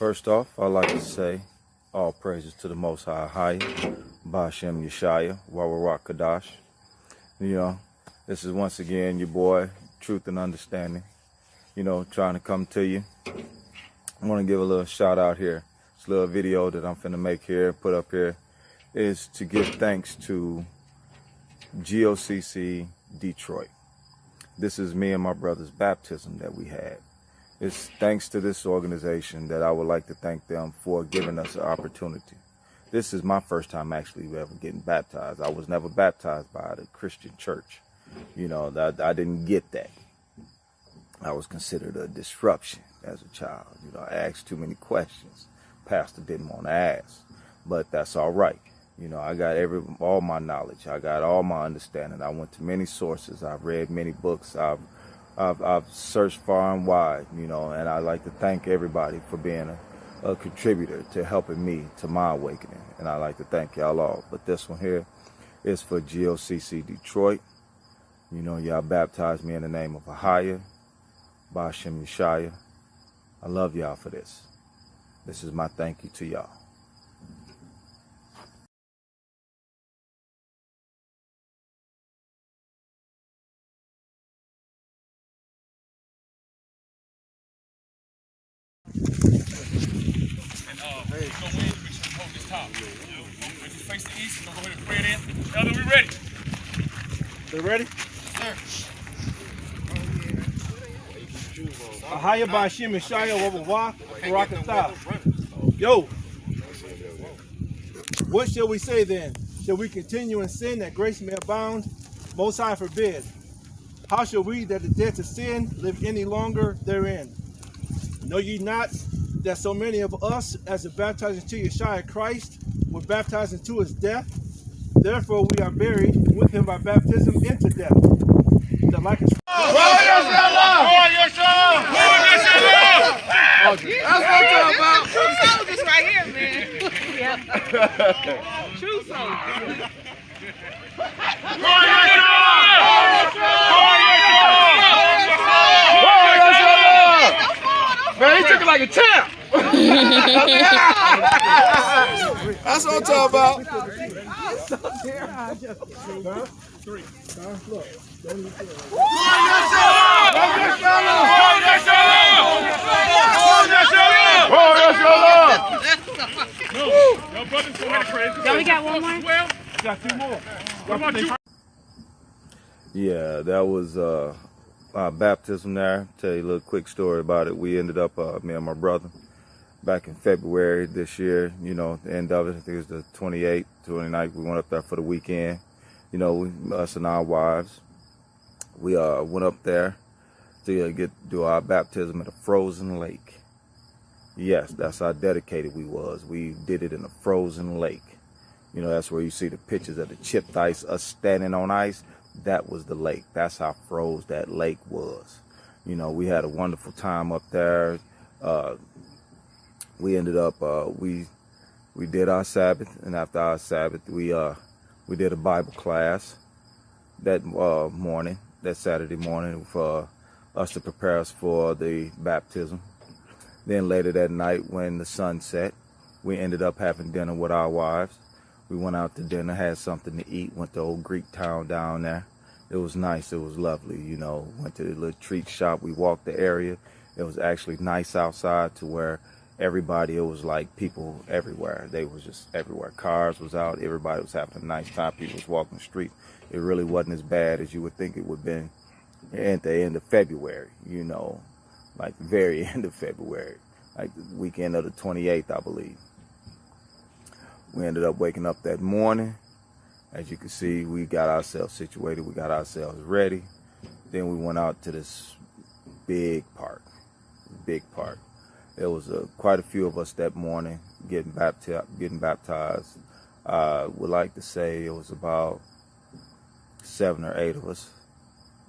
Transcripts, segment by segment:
First off, I'd like to say all praises to the Most High Ahayah, Ahayah and Yasha, Wawarak Kadash. You know, this is once again your boy, Truth and Understanding, trying to come to you. I want to give a little shout out here. This little video that I'm finna make here, put up here, is to give thanks to GOCC Detroit. This is me and my brother's baptism that we had. It's thanks to this organization that I would like to thank them for giving us an opportunity. This is my first time actually ever getting baptized. I was never baptized by the Christian church. I didn't get that. I was considered a disruption as a child. I asked too many questions. Pastor didn't want to ask, but that's all right. I got all my knowledge. I got all my understanding. I went to many sources. I've read many books. I've searched far and wide, and I like to thank everybody for being a contributor to helping me to my awakening. And I like to thank y'all all. But this one here is for GOCC Detroit. Y'all baptized me in the name of Ahayah, Ahayah and Yasha. I love y'all for this. This is my thank you to y'all. Face the east, so go ahead and pray it in. Elder, we ready? They ready? Sir. Ahayah Bashim and Shia Wawawa Barakatah. Yo, what shall we say then? Shall we continue in sin that grace may abound? Most High forbid. How shall we that are dead to sin live any longer therein? Know ye not that so many of us, as are baptized into Yeshua Christ, were baptized into his death? Therefore we are buried with him by baptism into death. That like That's what I'm talking about. True soldiers right here, man. Yep. True soldiers. Man, he took it like a champ. That's what I'm talking about. Three. Look. Y'all, we got one more? Got two more. What about you? Yeah, that was our baptism there. Tell you a little quick story about it. We ended up, me and my brother, back in February this year, the end of it, I think it was the 28th, 29th, we went up there for the weekend. Us and our wives, we went up there to do our baptism at a frozen lake. Yes, that's how dedicated we was. We did it in a frozen lake. That's where you see the pictures of the chipped ice, us standing on ice. That was the lake. That's how froze that lake was. We had a wonderful time up there. We ended up, we did our Sabbath, and after our Sabbath, we did a Bible class that Saturday morning for us to prepare us for the baptism. Then later that night when the sun set, we ended up having dinner with our wives. We went out to dinner, had something to eat, went to old Greek town down there. It was nice, it was lovely, went to the little treat shop, we walked the area. It was actually nice outside to where everybody, it was like people everywhere. They was just everywhere. Cars was out, everybody was having a nice time, people was walking the street. It really wasn't as bad as you would think it would have been at the end of February, like the very end of February, like the weekend of the 28th, I believe. We ended up waking up that morning. As you can see, we got ourselves situated. We got ourselves ready. Then we went out to this big park. There was quite a few of us that morning getting baptized. I would like to say it was about 7 or 8 of us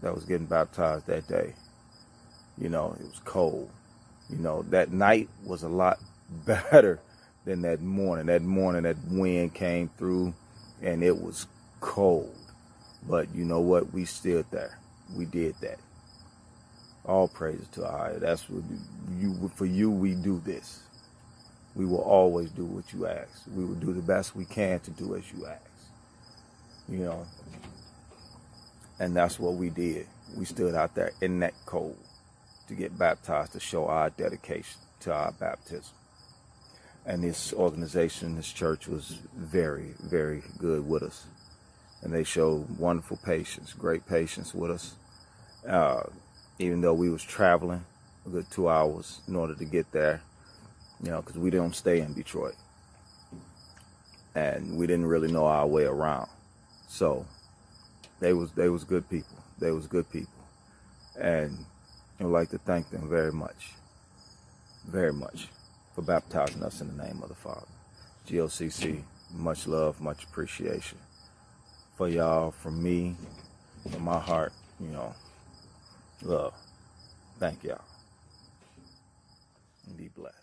that was getting baptized that day. It was cold. That night was a lot better than that morning. That morning, that wind came through and it was cold. But you know what? We stood there. We did that. All praises to Ahayah. That's what for you, we do this. We will always do what you ask. We will do the best we can to do as you ask. You know, and that's what we did. We stood out there in that cold to get baptized, to show our dedication to our baptism. And this organization, this church, was very, very good with us. And they showed wonderful patience, great patience with us. Even though we was traveling a good 2 hours in order to get there, you know, because we didn't stay in Detroit. And we didn't really know our way around. So they was good people. They was good people. And I would like to thank them very much, for baptizing us in the name of the Father. GOCC, much love, much appreciation. For y'all, from me, from my heart, you know, love. Thank y'all. And be blessed.